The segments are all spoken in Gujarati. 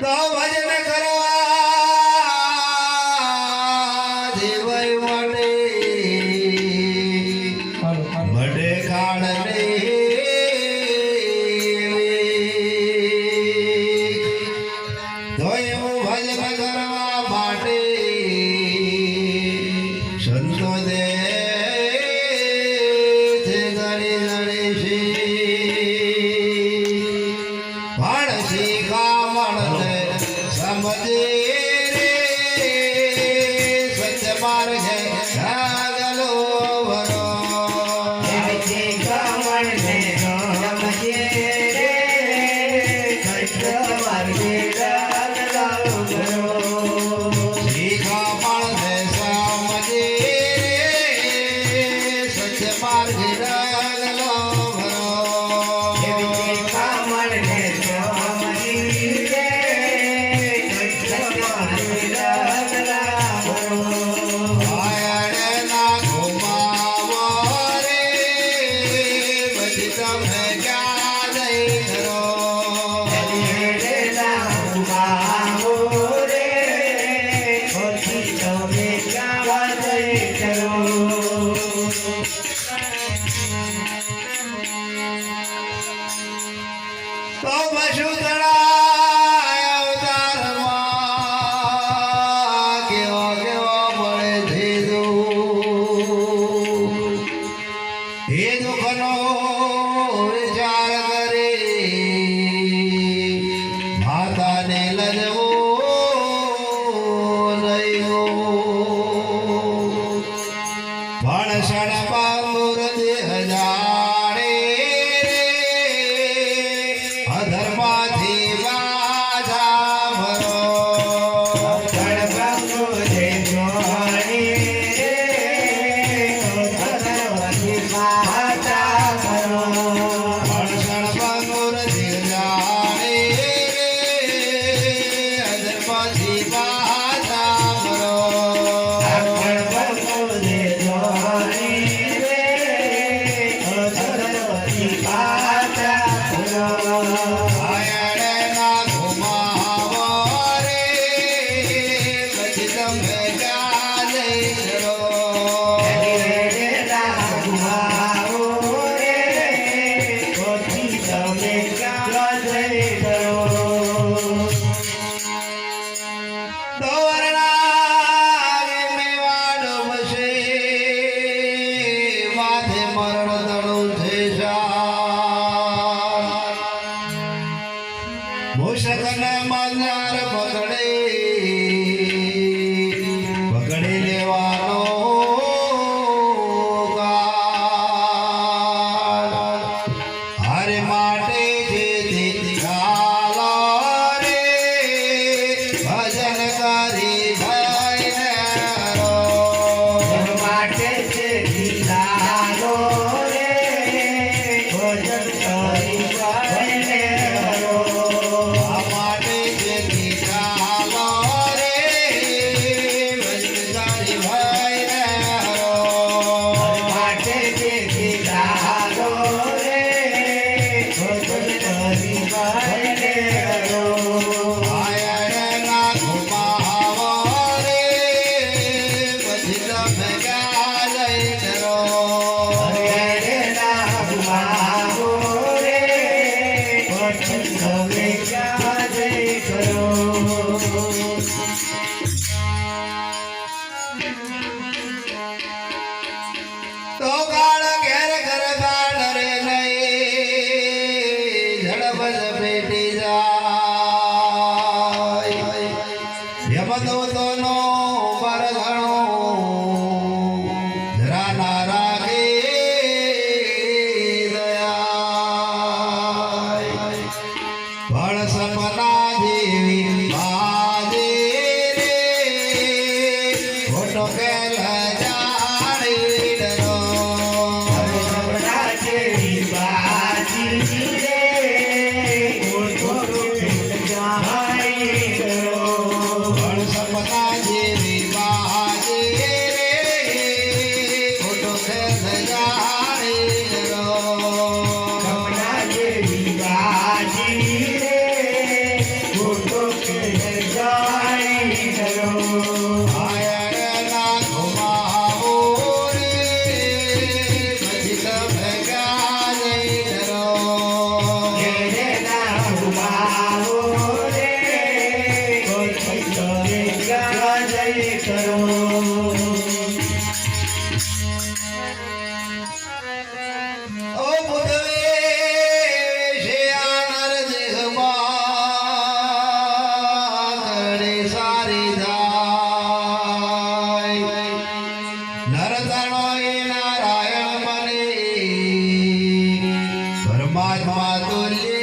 તો ભજન કરવા દેવય વડે કાળ ને તો એવું ભજન કરવા માટે સંતો દે છે ગણી ગણી છે સમજે રે સ્વચ્છ માર્ગ જાગલો ભરો કમળ ને સમજે રે સ્વચ્છ માર્ગ જાગલો ભરો કમળ ને સમજે રે સ્વચ્છ માર્ગ જાગલો ભરો કમળ ને તો વસુંધરા અવતારમાં કેવો કેવો પડે છે એ દુઃખનો વિચાર કરે માતાને લજવો નહીં ભણસણ બાંબુર દેહ જાણે અધર્માથી બાધા ભરો ગણપંગુ જે જોણી અધર્મથી બાધા ભરો ભણસણ બાંબુર દેહ જાણે અધર્માથી બાધા ભરો ગણપંગુ જે જોણી અધર્મથી બાધા ભરો આયણના ઘુમાવો રે પછી તમે ક્યાં જઈ ચડો માથે મરણ દડું છે મૂષકને મજાર પકડી લેવાનો હરે માટે જે ચાલો રે ભજન કરી ભાઈ માટે છે દીદારો રે ભજન કરી ભાઈને હરો માટે જે ચાલો સપના જેવી બાજે રે ખોટો ખેલ જાણી ડરો સપના જેવી બાજી રે ખોટો ખેલ જાણી ડરો સપના જેવી બાજે રે ખોટો ખેલ જાણી ડરો સપના જેવી બાજી રે ખોટો ખેલ જાણી ડરો આયરના ઘુમાવો રે પછી તમે ગાજે ડરો ઓ બુધવે શિયાનર દેહમાં ઘડી સારી જાય નરતણો એ નારાયણ મને પરમાત્મા તુલ્ય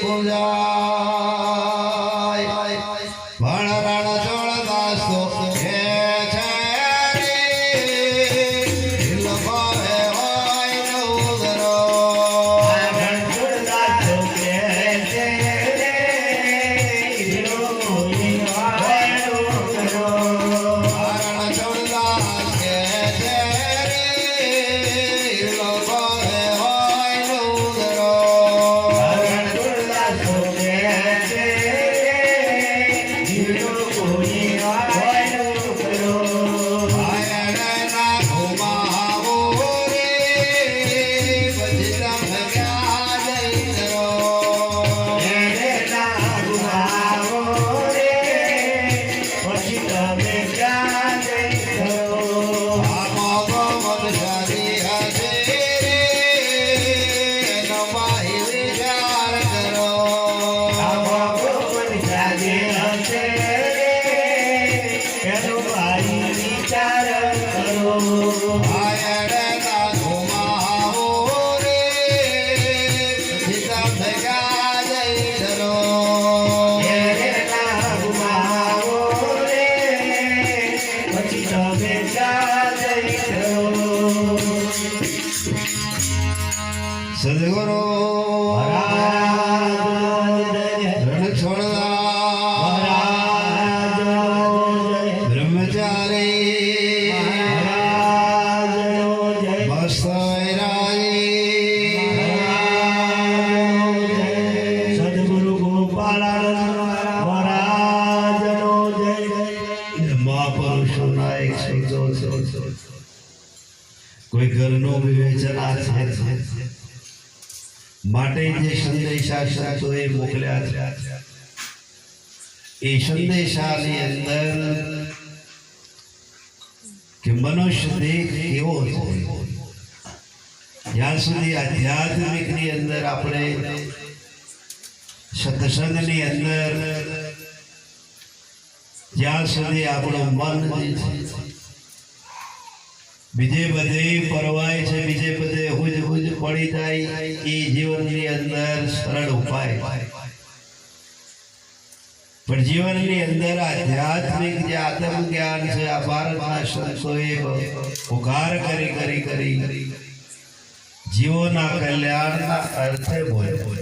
પૂજાય ભણ રણ ચોળ દાસો હે છે રે લોકો હે હોય નવગરો હરણ ચોળ દાસ હે છે રે લોકો હે હોય નવગરો આયરના ઘુમાવો રે પછી તમે ગાજે ડરો આમો ગમન સારી હશે રે એનો માહી વિચાર કરો આયરના ઘુમાવો રે પછી તમે ગાજે ડરો સદગુરુ રણ છોડલા બ્રહ્મચારી મસ્ત વૈરાગી સદગુરુ ગોપાળાનંદ મહારાજનો જય મહાપુરુષોના એક શબ્દો છે કોઈ ઘરનું વિવેચન આ છે માટે જે સંદેશા સંતોએ મોકલ્યા છે એ સંદેશાની અંદર કે મનુષ્ય દેહ કેવો છે જ્યાં સુધી આધ્યાત્મિકની અંદર આપણે સત્સંગની અંદર જ્યાં સુધી આપણું મન જે છે બીજે બધે પરવાય છે બીજે બધે હુજ હુજ પડી જાય એ જીવનની અંદર સરળ ઉપાય પણ જીવનની અંદર આધ્યાત્મિક જે આત્મ જ્ઞાન છે આ ભારતના સંતોએ ઉઘાર કરી જીવોના કલ્યાણના અર્થે બોલ્યો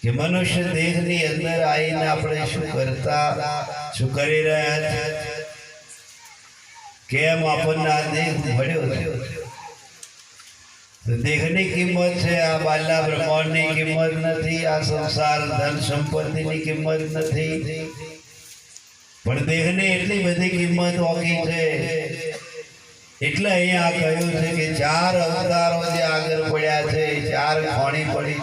કે મનુષ્ય દેહની અંદર આવીને આપણે શું કરી રહ્યા છે કેમ આપણને આ દેહ મળ્યો છે તો દેહની કિંમત છે આ બાલા બ્રહ્માંડની કિંમત નથી આ સંસાર ધન સંપત્તિની કિંમત નથી પણ દેહની એટલી બધી કિંમત ઓકી છે એટલે અહીંયા કહ્યું છે કે 4 અવતારો જે આગળ પડ્યા છે 4 ખાણી પડી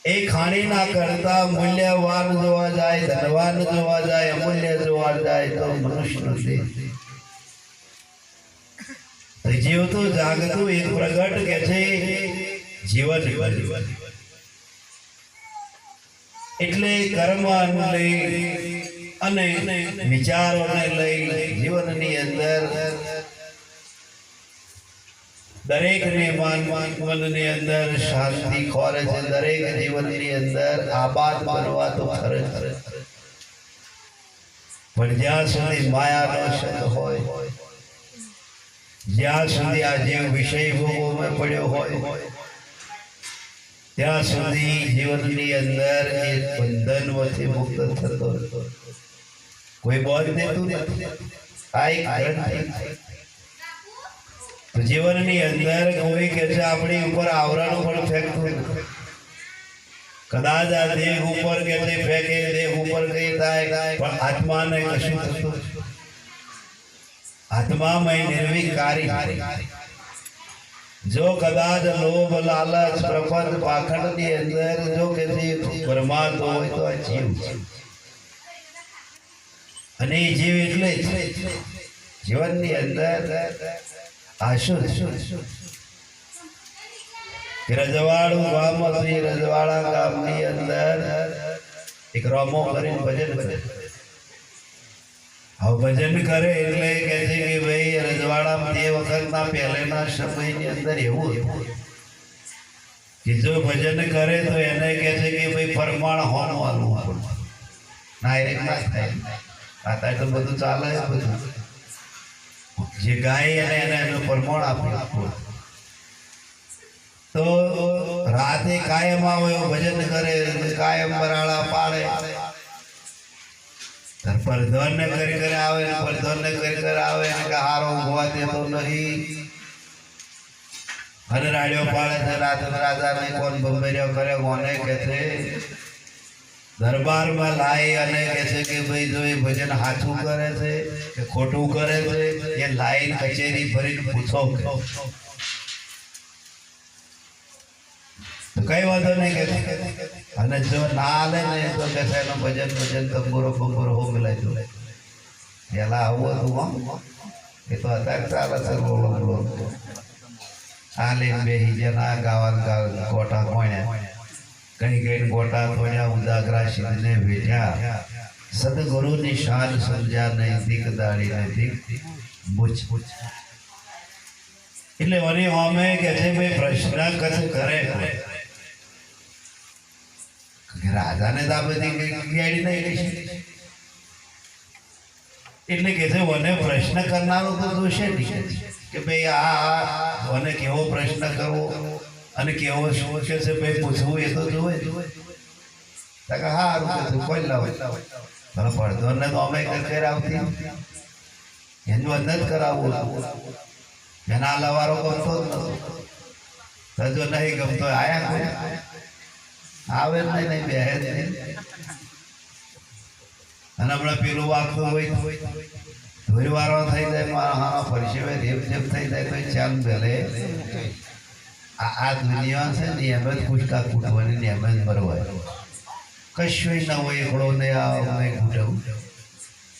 એ ખાણીના કરતા મૂલ્યવાન જોવા જાય ધનવાન જોવા જાય અમૂલ્ય જોવા જાય તો મનુષ્યનો દેહ જીવતું જાગતું એક પ્રગટ કે છે જીવન એટલે કર્મ લઈ અને વિચારોને લઈ જીવનની અંદર દરેકને મનની અંદર શાંતિ ખોરે છે, દરેક જીવનની અંદર આબાદ બનવા તો ખરે ખરે, પણ જ્યાં સુધી માયાનો શબ્દ હોય, જ્યાં સુધી આ જીવ વિષય ભોગોમાં પડ્યો હોય, ત્યાં સુધી જીવનની અંદર એ બંધનમાંથી મુક્ત થતો કોઈ બોધ દેતું નથી. આ એક ગ્રંથિ. તો જીવનની અંદર કોઈ કે છે આપણી ઉપર આવરણ પણ ફેંકતું નથી. કદાચ આ દેહ ઉપર કે છે ફેંકે, દેહ ઉપર કઈ થાય, પણ આત્માને કશું થતું નથી. આત્મામય નિર્વિકારી. જો કદાચ લોભ લાલચ પ્રપંચ પાખંડની અંદર જો કે પરમાત્મા હોય તો આ જીવ છે. અને એ જીવ એટલે જીવનની અંદર આ શું રજવાડું ગામ હતું. રજવાડા ગામની અંદર એક રોમો કરીને ભજન કરે. હવે ભજન કરે એટલે કહે છે કે ભાઈ રજવાડામાં તે વખતના પહેલેના સમયની અંદર એવું હતું કે જો ભજન કરે તો એને કહે છે કે ભાઈ પરમાણ હોવાનું ના એ ના થાય. આ તો બધું ચાલે બધું જે ગાય અને એને એનું પરમાણ આપ્યું. તો રાતે કાયમ આવે ભજન કરે, કાયમ બરાડા પાડે, પરધન ને કરી આવે, પરધન ને કરી આવે કે હારો હોવા દેતો નહીં. અને રાડિયો પાડે છે રાત રાજા ને કોણ બંબેરિયો કરે કોને કે છે દરબારમાં લાઈ અને કહે છે કે ભાઈ જો એ ભજન સાચું કરે છે કે ખોટું કરે છે એ લાઈન કચેરી ભરીને પૂછો. કઈ વાંધો નહીં કે અને જો ના હાલે ને તો કે એનો ભજન તંબુરો બંબુરો હો મિલાઈ દો. પેલા આવું હતું એ તો અત્યારે ચાલે છે બોલો બોલો આ લઈને બેસી જના ગાવા ગોટા કોણ્યા કઈ કઈ ગોટા કોણ્યા ઉદાગરા શિરને ભેટ્યા સદગુરુની શાન સમજ્યા નહીં દીક દાડી ને દીક બુચ. એટલે મને અમે કે છે ભાઈ પ્રશ્ન કશે કરે રાજાને તો આ બધી ગાડી નહીં કઈ. એટલે કે છે મને પ્રશ્ન કરનારો તો જોશે કે ભાઈ આ મને કેવો પ્રશ્ન કરવો અને કેવો શું કે છે ભાઈ પૂછવું એ તો જોવે. સારું કે કોઈ લાવે મને પડતો ને તો અમે કઈ આવતી એનું અંદર જ કરાવવું. એના લવારો ગમતો જ નતો, જો નહીં ગમતો આયા આવે નહીં બે. અને હમણાં પેલું વાગતું હોય ધોરી વારવા થઈ જાય મારા પરિસેવે રેપ જેપ થઈ જાય તો ચાલ ભલે આ દુનિયા છે ને એમ જ કુટકા કૂટવાની ને એમ જ મરવાય. કશું ના હોય એકડો ને આ કૂટવું.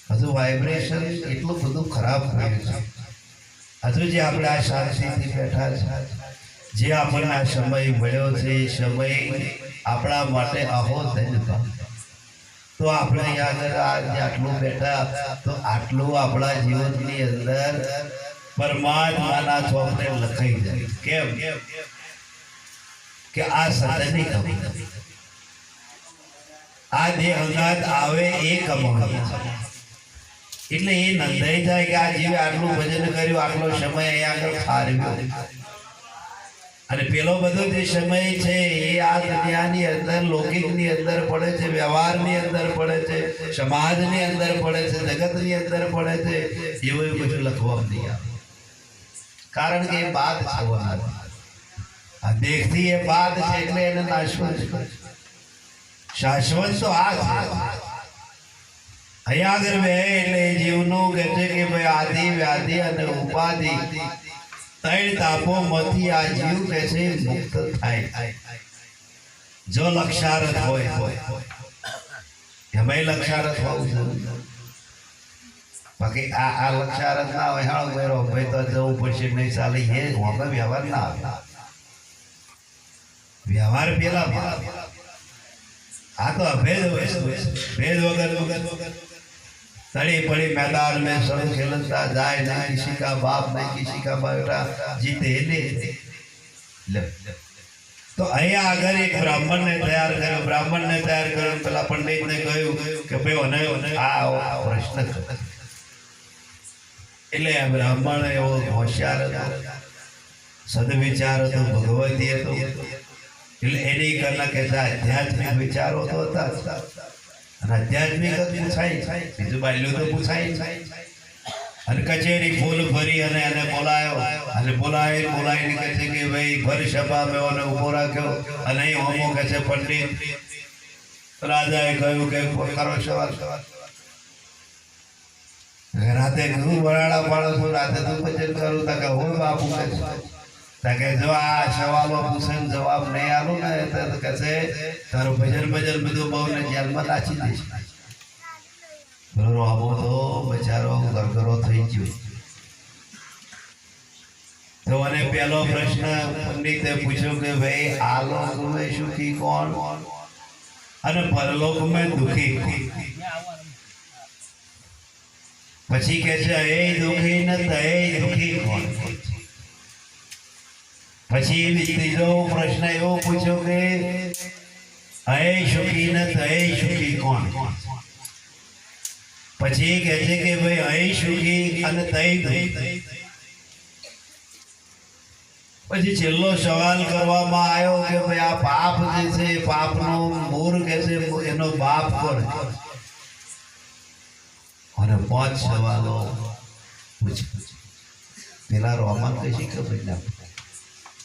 હજુ વાઇબ્રેશન એટલું બધું ખરાબ થયું છે. હજુ જે આપણે આ શાંતિથી બેઠા છે, જે આપણને આ સમય મળ્યો છે એ સમય આપણા માટે આહો ધન્ય. તો આપણે યાદ આજે આટલું બેઠા તો આટલું આપણા જીવનની અંદર પરમાત્માના ચોપડે લખાઈ જાય. કેમ કે આ સદની કમી આ દેહ અંગાત આવે એ કમાણી. એટલે એ નંદાઈ જાય કે આ જીવે આટલું ભજન કર્યું, આટલો સમય અહીંયા આગળ ફાળવ્યો. અને પેલો બધો જે સમય છે એ આ દુનિયાની અંદર લૌકિકની અંદર પડે છે, વ્યવહારની અંદર પડે છે, સમાજની અંદર પડે છે, જગતની અંદર પડે છે. એવું બધું લખવા નહીં આવે. કારણ કે એ બાદ છે. આ દેખથી એ બાદ છે એટલે એને નાશવંત. શાશ્વત તો આ છે. અહીંયા આગળ બે એટલે જીવનું કહે છે કે ભાઈ આદિ વ્યાધિ અને ઉપાધિ ત્રણ તાપો માંથી આ જીવ કે છે મુક્ત થાય. જો લક્ષારથ હોય એમાં લક્ષારથ હોવું જરૂરી. બાકી આ લક્ષારથ ના હોય હાળ મેરો ભાઈ તો જવું પડશે નહીં ચાલે એ હોમાં વ્યવહાર ના આવે. વ્યવહાર પેલા આ તો અભેદ વસ્તુ છે. ભેદ વગર तड़ी पड़ी मैदान में सब खेलता जाए ना किसी का बाप नहीं किसी का बेटा जीते ले तो अहिया अगर एक ब्राह्मण ने तैयार કર્યો પેલા પંડિત ને કહ્યું કે ભાઈ મને આ પ્રશ્ન કરો એટલે આ બ્રાહ્મણ એવો હોશિયાર હતો સદવિચાર હતો ભગવતી હતો એટલે એની કલા કે આધ્યાત્મિક વિચારો તો હતા અને આધ્યાત્મિક પૂછાય બીજું બાલ્યું તો પૂછાય અને કચેરી ફૂલ ભરી અને એને બોલાવીને કહે છે કે ભાઈ ભર સભા મેં ઓને ઉભો રાખ્યો અને અહીં હોમો કહે છે પંડિત રાજાએ કહ્યું કે કરો સવાલ રાતે ઘણું વરાળા પાડો છું રાતે તું ભજન કરું તા કે હોય બાપુ કહે તા કે જો આ સવાલો પૂછે જવાબ નહીં આલું ને તો કહે છે તારું ભજન બધું બહુ ને જેલમાં નાચી દઈશ આવો તો બચારો ગરગરો થઈ ગયો તો મને પહેલો પ્રશ્ન પંડિતે પૂછ્યો કે ભાઈ આ લોકમાં સુખી કોણ અને પરલોકમાં દુઃખી કોણ પછી કે છે એ દુઃખી ને તે દુઃખી કોણ પછી ત્રીજો પ્રશ્ન એવો પૂછ્યો કે એ સુખી ને તે સુખી કોણ પછી કહે છે કે ભાઈ અહીં સુખી અને તઈ પછી છેલ્લો સવાલ કરવામાં આવ્યો કે ભાઈ આ પાપ જે છે પાપનો મૂળ કે છે એનો બાપ કોણ અને 5 સવાલો પૂછ્યા પેલા રોમન કશી ખબર ના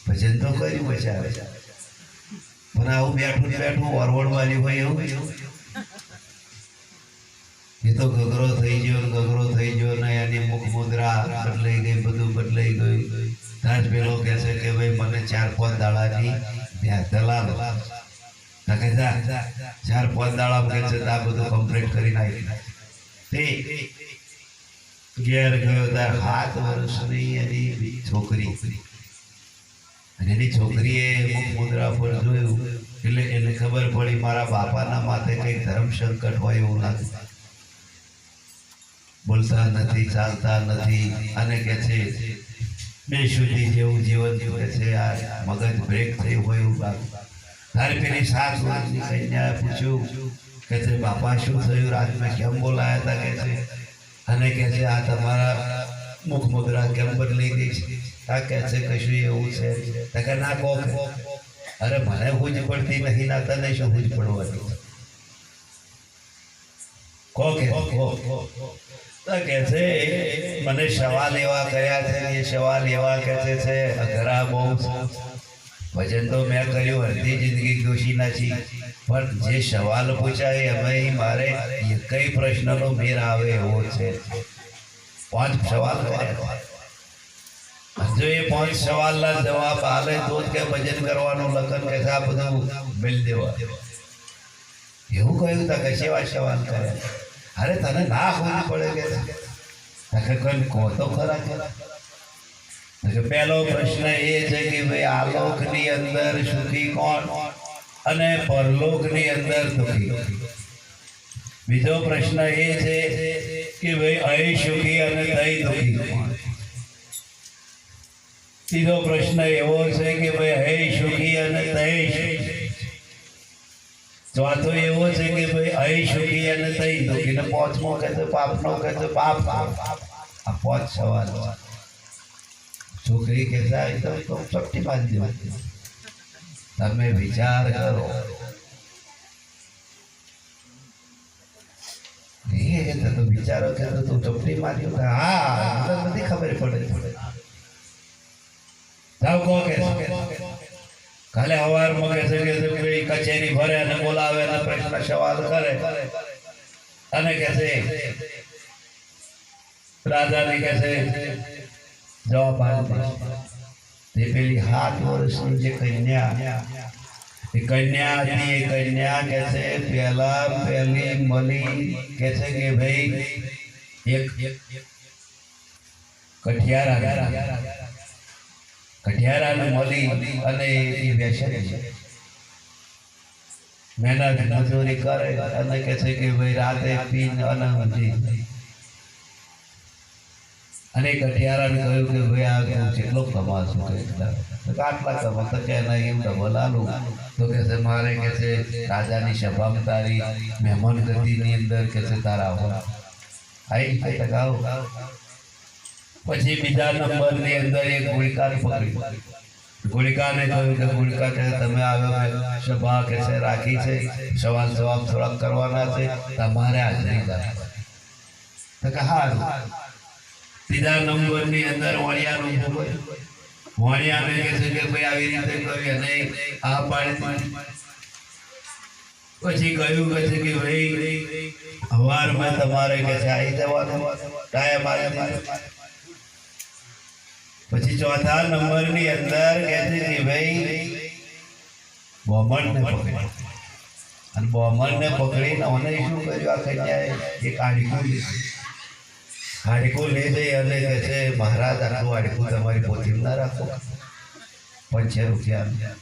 ભજન તો કર્યું બચાવે પણ આવું બેઠું વરવડ વાળી હોય એવું એ તો ગગરો થઈ ગયો ને એની મુખ મુદ્રા બદલાઈ ગઈ બધું બદલાઈ ગયું ત્યાં જ પેલો કહે છે કે ભાઈ મને 4-5 દાડાની ત્યાં દલાલ કે 4-5 દાડા કહે છે આ બધું કમ્પ્લીટ કરી નાખી તે ઘેર ગયો ત્યારે 7 વર્ષની એની છોકરી અને એની છોકરીએ મુખ મુદ્રા પર જોયું એટલે એને ખબર પડી મારા બાપાના માથે કંઈક ધર્મ સંકટ હોય એવું નથી બોલતા નથી ચાલતા નથી અને કે છે બે સુધી જેવું જીવન જીવે છે આ મગજ બ્રેક થયું હોય એવું બાપુ તારે પેલી 7 વર્ષની કન્યાએ પૂછ્યું કે છે બાપા શું થયું રાતમાં કેમ બોલાયા હતા કે છે અને કે છે આ તમારા મુખ મુદ્રા કેમ બદલી ગઈ છે આ કે છે કશું એવું છે કે ના કહો અરે મને હુજ પડતી નથી ના તને શું હુજ પડવાની કહો કે કે છે મને સવાલ એવા કર્યા છે એ સવાલ એવા કહે છે અઘરા બહુ ભજન તો મેં કર્યું અડધી જિંદગી દોષી નથી પણ જે સવાલ પૂછાય એમાં મારે કઈ પ્રશ્નનો મેર આવે એવો છે 5 સવાલ કર્યા જો એ 5 સવાલના જવાબ આવે તો જ કે ભજન કરવાનું લખન કે આ બધું બિલ દેવા એવું કહ્યું તા કે સેવા સવાલ કર્યા અરે તને ના હોવી પડે કે કોઈ કહો તો ખરા કે પહેલો પ્રશ્ન એ છે કે ભાઈ આલોકની અંદર સુખી કોણ અને પરલોકની અંદર દુઃખી બીજો પ્રશ્ન એ છે કે ભાઈ અહીં સુખી અને તઈ દુઃખી કોણ ત્રીજો પ્રશ્ન એવો છે કે ભાઈ અહીં સુખી અને તઈ ચોથો એવો છે કે ભાઈ અહીં સુખી અને તઈ દુઃખી ને 5મો કહે છે પાપનો કહે છે પાપ આ 5 સવાલ છોકરી કે સાહેબ તો ચપટી બાંધી દેવાની તમે વિચાર કરો એ તો વિચારો કે તું ચપટી માર્યો હા બધી ખબર પડે જાવ કહો કે કાલે સવારમાં કહે છે કે ભાઈ કચેરી ભરે અને બોલાવે અને પ્રશ્ન સવાલ કરે અને કહે છે રાજાને કહે છે જવાબ આપે તે પેલી 7 વર્ષની જે કન્યા એ કન્યા હતી એ કન્યા કહે છે પહેલી મળી કહે છે કે ભાઈ એક કઠિયારાને મળી અને એ બેસે મહેનત મજૂરી કરે અને કહે છે કે ભાઈ રાતે પીને અને અને કઠિયારાને કહ્યું કે ભાઈ આ તું કેટલો કમાશો કે આટલા કમા તો કે નહીં એમ ડબલ આલું તો કે છે મારે કે છે રાજાની સભામાં તારી મહેમાન ગતિની અંદર કે છે તારા આવો આઈ ટકાઓ પછી બીજા નંબરની અંદર એક ગોળીકાને પકડી ગોળીકાને કહ્યું કે ગોળીકા કે તમે આવ્યો સભા કે છે રાખી છે સવાલ જવાબ થોડાક કરવાના છે તમારે હાજરી રાખવાની તો કે હારું ત્રીજા નંબરની અંદર વાણિયાનું વાણિયાને કહે છે કે ભાઈ આવી રીતે કહ્યું અને આ પાડી પછી કહ્યું કે છે કે ભાઈ સવારમાં તમારે કે છે આવી જવાનું ટાઈમ આવી પછી ચોથા નંબરની અંદર કહે છે કે ભાઈ બોમણને પકડી અને બોમણને પકડીને મને શું કર્યું આ કન્યાએ એક હાડકું લઈ જઈ અને કહે છે મહારાજ આટલું હાડકું તમારી પોતીમાં ના રાખો 5 રૂપિયા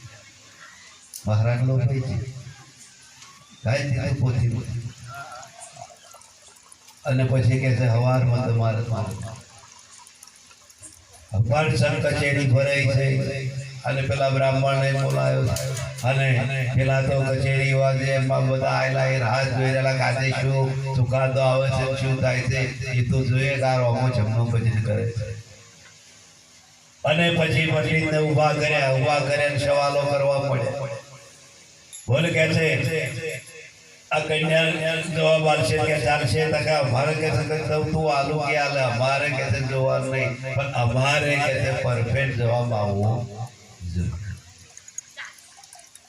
મહારાજ લો ભાઈ કાંઈ દીધું પોતીમાં અને પછી કહે છે સવારમાં તમારે અપાર કચેરી ભરાઈ છે અને પેલા બ્રાહ્મણને બોલાયો અને પેલા તો કચેરી વાગે એમાં બધા આયેલા એ રાહ જોઈ રહેલા કાજે શું ચુકાદો આવે છે શું થાય છે એ તો જોઈએ કે આ રોમો જમનો ભજન કરે છે અને પછી પંડિતને ઊભા કર્યા સવાલો કરવા પડ્યા બોલ કે છે આ કન્યા જવાબ આપશે કે ચાલશે ટકા અમારે કે છે તું આલુ કે આલે અમારે કે છે જવાબ નહીં પણ અમારે કે છે પરફેક્ટ જવાબ આવવો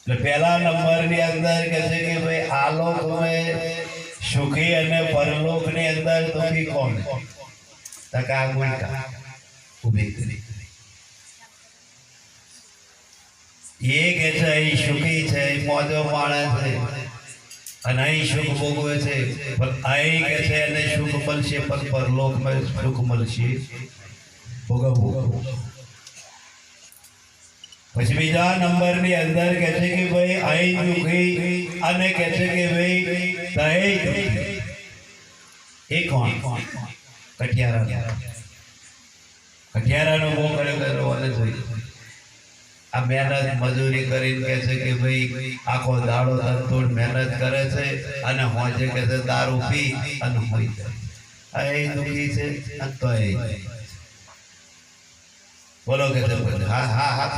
એટલે પહેલા નંબરની અંદર કે છે કે ભાઈ આલોક મેં સુખી અને પરલોકની અંદર દુઃખી કોણ ટકા ગોળકા ઊભી કરી એ કે છે અહીં સુખી છે મોજો માણસ છે અને અહીં સુખ ભોગવે છે પણ અહીં કે છે એને સુખ મળશે પણ પરલોકમાં સુખ મળશે ભોગવવું પછી બીજા નંબરની અંદર કહે છે કે ભાઈ અહીં દુઃખી અને કહે છે કે ભાઈ એ કોણ કઠિયારાનો બહુ ખરેખર અને જોઈ આ મહેનત મજૂરી કરીને કહે છે કે ભાઈ આખો દાડો ધનતોડ મહેનત કરે છે અને હોજે કહે છે દારૂ પી અને હોઈ જાય આ એ દુઃખી છે તો એ બોલો કે હા હા હા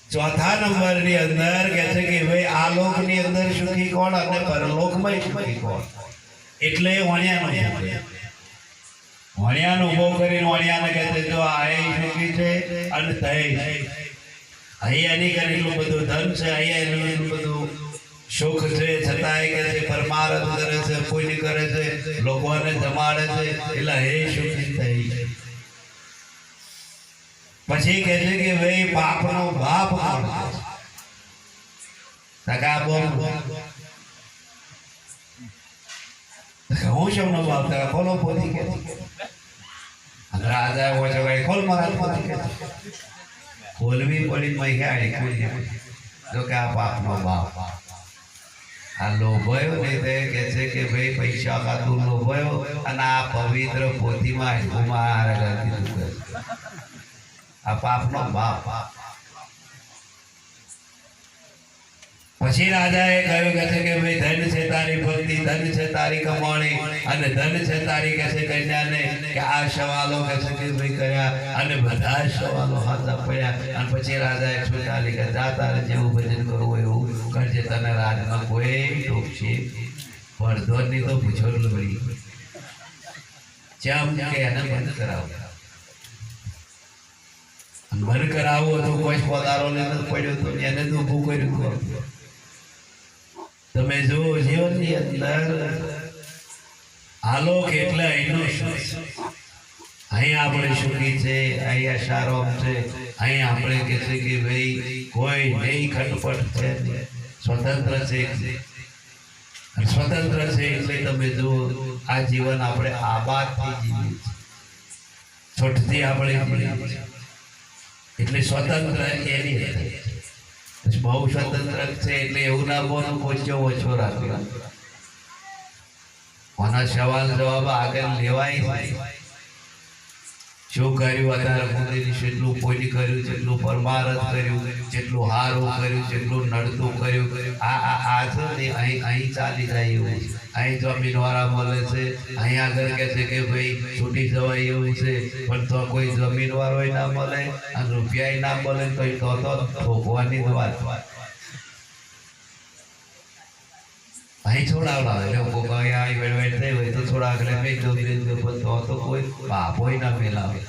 ચોથા નંબરની અંદર કહે છે કે ભાઈ આ લોકની અંદર સુખી કોણ અને પરલોકમાં સુખી કોણ એટલે વણિયાનો ઉભો કરીને વણિયાને કહે છે જો આ સુખી છે અને અહીંયા નહીં કરે એટલું બધું ધન છે અહીંયા એટલું બધું સુખ છે છતાંય કે છે પરમારથ કરે છે કોઈ કરે છે લોકોને જમાડે છે એટલે હે સુખી થઈ પછી કહે છે કે ભાઈ બાપનો બાપ કોણ ટકા બોલ હું શમનો બાપ ટકા ખોલો પોતી કે રાજા હોય છે ભાઈ ખોલ મારા પોતી કે ખોલવી પડી મહી જો કે આ બાપનો બાપ આ લોભાયો ને તે કહે છે કે ભાઈ પૈસા ખાતું લોભાયો અને આ પવિત્ર પોતીમાં આ પાપનો બાપ પછી રાજાએ કહ્યું કે છે કે ભાઈ ધન છે તારી ભક્તિ ધન છે તારી કમાણી અને ધન છે તારી કે છે કન્યાને કે આ સવાલો કે છે કે ભાઈ કર્યા અને બધા સવાલો હાથા પડ્યા અને પછી રાજાએ છૂટા લી કે જા તારે જેવું ભજન કરવું એવું કરજે તને રાજમાં કોઈ ટોકશે વરધોની તો પૂછો લડી જેમ કે એને બંધ કરાવો બંધ કરાવો તો કોઈ પગારો લેતો પડ્યો તો એને તો ઊભું કર્યું તમે જો જીવનની અંદર આલોક એટલે અહીંનો અહીં આપણે સુખી છે અહીંયા સારો છે અહીં આપણે કહે છે કે ભાઈ કોઈ નહીં ખટપટ છે સ્વતંત્ર છે સ્વતંત્ર છે એટલે તમે જો આ જીવન આપણે આબાદથી જીવીએ છોટથી આપણે એટલે સ્વતંત્ર એની બહુ સ્વતંત્ર છે એટલે એવું ના બોલું ઓછો ઓછો રાખ્યો આના સવાલ જવાબ આગળ લેવાય નહીં. શું કર્યું અત્યારે મોદીની જેટલું કોઈની કર્યું, જેટલું પરમારથ કર્યું, જેટલું હારું કર્યું, જેટલું નડતું કર્યું, આ છે ને અહીં ચાલી જાય એવું છે. અહીં જમીનવાળા મળે છે, અહીં આગળ કહે છે કે ભાઈ છૂટી જવાય એવું છે, પણ તો કોઈ જમીનવાળો ના મળે અને રૂપિયા ના મળે તો ઠોકવાની જ વાત. અહીં છોડાવડા લોકો અહીં વેડવેડ થઈ હોય તો થોડા આગળ મેં જો તો કોઈ બાપો ના મેલાવે.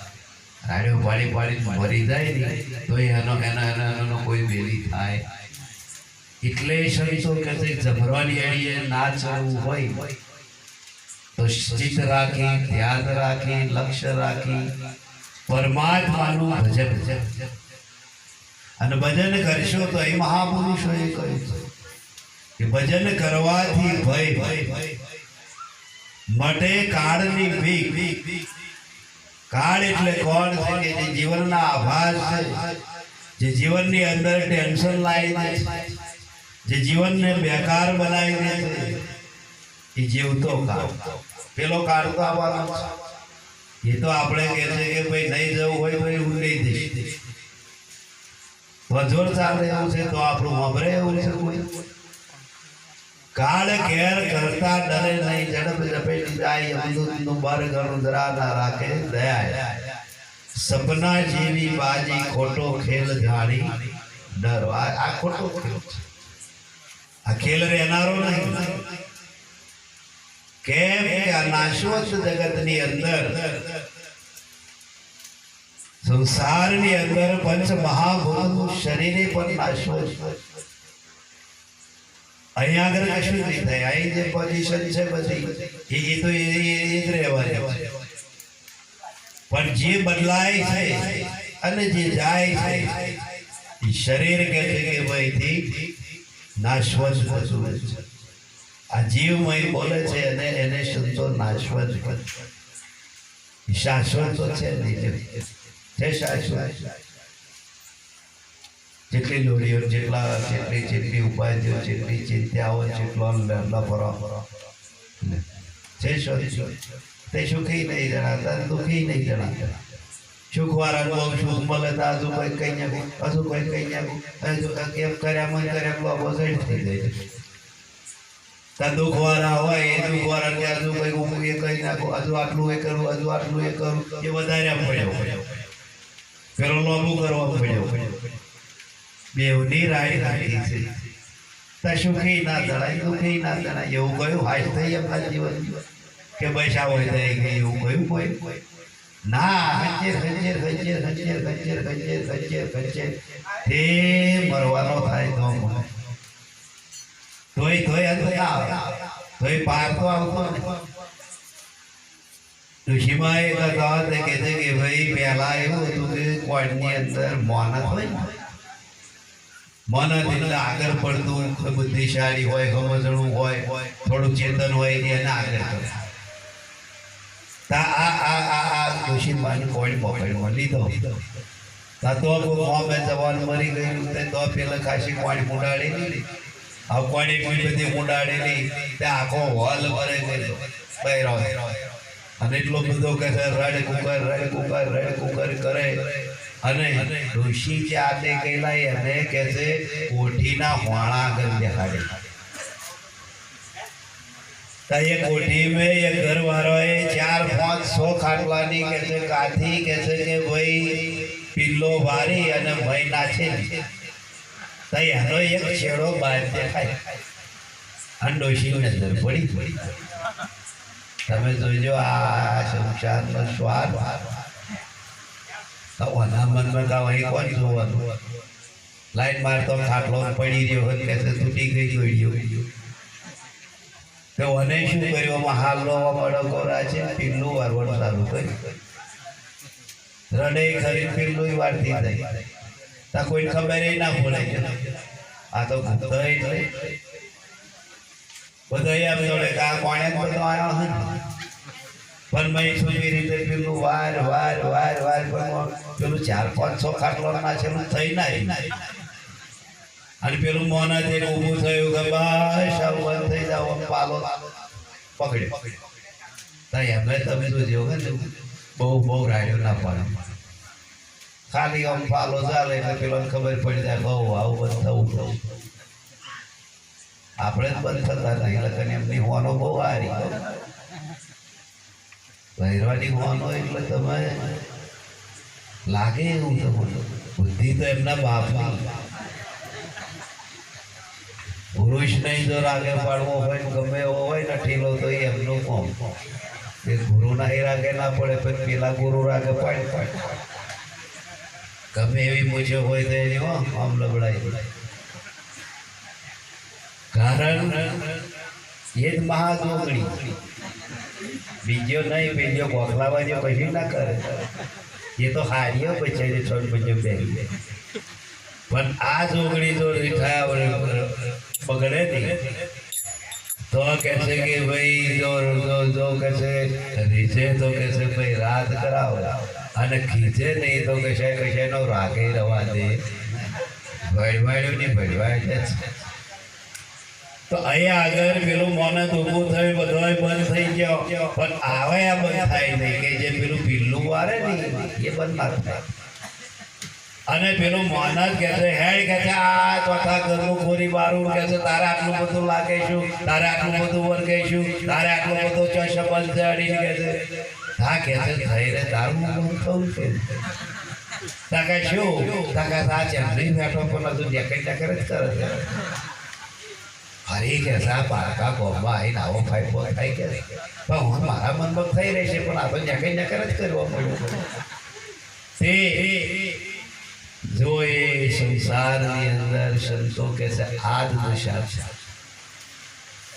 રાડ્યો પાડી પાડી મરી જાય ને તો એનો કોઈ બેલી થાય. એટલે સંતો કહે છે જમરવાની એડીએ ના ચડવું હોય તો ચિત્ત રાખી, ધ્યાન રાખી, લક્ષ્ય રાખી પરમાત્માનું ભજન. અને ભજન કરશો તો એ મહાપુરુષોએ કહ્યું છે કે ભજન કરવાથી ભય મટે કાળની ભીખ. કાળ એટલે કોણ છે કે જે જીવનના આભાસ છે, જે જીવનની અંદર ટેન્શન લાવી દે છે, જે જીવનને બેકાર બનાવી દે છે, એ જીવતો કાળ. પેલો કાળ તો આવવાનો છે. એ તો આપણે કહે છે કે ભાઈ નહીં જવું હોય તો એ ઊંડી દઈશ, વજોર ચાલે એવું છે તો આપણું મભરે એવું છે. કોઈ કાળ ઘેર કરતા ડરે નહીં, ઝડપ ઝપેટી જાય અમૃતનું બર ઘણું જરા ના રાખે દયા. સપના જેવી બાજી ખોટો ખેલ જાણી ડરો. આ ખોટો ખેલ છે, આ ખેલ રહેનારો નહીં. કેમ કે આ નાશવંત જગતની અંદર, સંસારની અંદર પંચ મહાભૂતનું શરીરે પણ નાશવંત. અહીંયા આગળ કશું નહીં થાય. અહીં જે પોઝિશન છે બધી એ તો એ જ રહેવાની. પણ જે બદલાય છે અને જે જાય છે એ શરીર કહે છે કે ભાઈથી નાશવંત વસ્તુ છે. આ જીવમય બોલે છે અને એને સંતો નાશવંત શાશ્વત તો છે નહીં. છે શાશ્વત. જેટલી લોડીઓ, જેટલી ઉપાધિઓ, જેટલી ચિંતાઓ, જેટલો લફરો છે તે સુખી નહીં જણાતા, દુઃખી નહીં જણાતા. સુખવાળાનું સુખ મળે તો હજુ કોઈ કઈ નાખું, હજુ કોઈ કઈ નાખું, હજુ કેમ કર્યા બાબો સાઈડ થઈ જાય. ત્યાં દુઃખવાળા હોય એ દુઃખવાળા હજુ કઈ હું એ કઈ નાખું, હજુ આટલું એ કરું, હજુ આટલું એ કરું, એ વધારે પડ્યો. પેલો લોભું કરવા પડ્યો. બેવની રાય રાખી છે. ત્યાં સુખી ના જણાય, દુઃખી ના જણાય. એવું કયું હાશ થઈ એમના જીવન કે પૈસા હોય જાય કે એવું કયું કોઈ ના. તે મરવાનો થાય તો તોય અંત આવે, તોય પાર તો આવતો ને. ઋષિમાં એક કહેવત કહે છે કે ભાઈ પહેલા એવું હતું કે કોઈની અંદર મોનત હોય ને, મન એટલે આગળ પડતું, બુદ્ધિશાળી હોય, સમજણું હોય, થોડું ચેતન હોય એને આગળ કરે. આ ઋષિમાની કોઈ પકડમાં લીધો તો મોમે જવાન મરી ગયું તો પેલા ખાસી પાણી મુડાડેલી, આ પાણી બધી મુડાડેલી ત્યાં આખો હોલ ભરે ગયેલો બહેરો. અને એટલો બધો કે રડ કુકર કરે. અને ઋષિ જે આતે ગયેલા એને કે છે કોઠીના હોણા આગળ દેખાડે. એ કોઠી મેં એ ઘર વાળાએ 4-5-100 ખાટલાની કે છે કાથી કે છે કે ભાઈ પિલ્લો વારી અને ભાઈ નાચે તો એનો એક છેડો બહાર દેખાય. અને ડોશીની નજર પડી. તમે જોજો આ સંસારનો સ્વાદ. ઓના મનમાં તો અહીં કોણ જોવાનું? લાઈન મારતો ખાટલો પડી રહ્યો હોય કે તૂટી ગઈ ગયો તો મને શું કર્યું? હાલો બળકો છે, પીલું વારવાનું ચાલુ કર્યું. રડે ખરી પીલું વારતી જાય. ત્યાં કોઈ ખબર ના પડે. આ તો બધા એટલે બધા એમ જોડે કે આ કોણે બધો આવ્યો હે. પણ મેં સુવી રીતે પેલું વાર પેલું 4-5-6 ખાટલો નાખેલું થઈ ના. અને પેલું મોના જે ઊભું થયું કે બસ બંધ થઈ જાવ પાલો. પકડ્યો તઈ એમને તમે તો જેવો ને બહુ રાડ્યો ના પાડે ખાલી આમ ફાલો ચાલે એટલે પેલો ખબર પડી જાય બહુ આવું બંધ થવું આપણે જ બંધ થતા નહીં એટલે એમની હોનો બહુ હારી ભૈરવાની હોનો એટલે તમે લાગે એવું તમને બુદ્ધિ તો એમના બાપની પુરુષ નહીં જો રાગે પાડવો હોય ગમે એવો હોય ને ઠીલો તો એ એમનું કોમ એ ગુરુ ના રાગે ના પડે પણ પેલા ગુરુ રાગે પાડ ગમે એવી મૂછો હોય તો એની આમ લબડાઈ કારણ એ જ મહાજોગણી બીજો નહીં બીજો ગોખલાવાજો કશું ના કરે એ તો હારીઓ બચારી છોડ બચ્ચો પહેરી પણ આ જોગણી જો રીઠા પકડે નહીં તો કહે છે કે ભાઈ જો કહે છે રીચે તો કહે છે ભાઈ રાત કરાવો અને ખીચે નહીં તો કશે નો રાગે રવા દે ભડવાડ્યું નહીં ભડવાય તો અહીંયા આગળ પેલું મોને ઊભું થયું બધો બંધ થઈ ગયો પણ આવે આ બંધ થાય નહીં કે જે પેલું પીલું વારે ને એ બંધ ના થાય અને પેલું મોન જ કહે છે હેડ કહે છે આ ચોથા ઘરનું ખોરી બારું કહે છે તારે આટલું બધું લાગીશું તારે આટલું બધું વર્ગાઈશું તારે આટલું બધું ચોશ બંધ ચડીને કહે છે હા કહે છે થઈ રે તારું થવું છે તાકા શું તાકા આ ચેમ્પલી બેઠો પણ હજુ ડેકર જ કરે છે હરી કે સા પારકા ગોમમાં આવીને આવો ફાઈફો થાય કે પણ હું મારા મનમાં થઈ રહેશે પણ આ તો જકર જ કરવા મળ્યું તે જો એ સંસારની અંદર સંતો કે છે આ જ દશા છે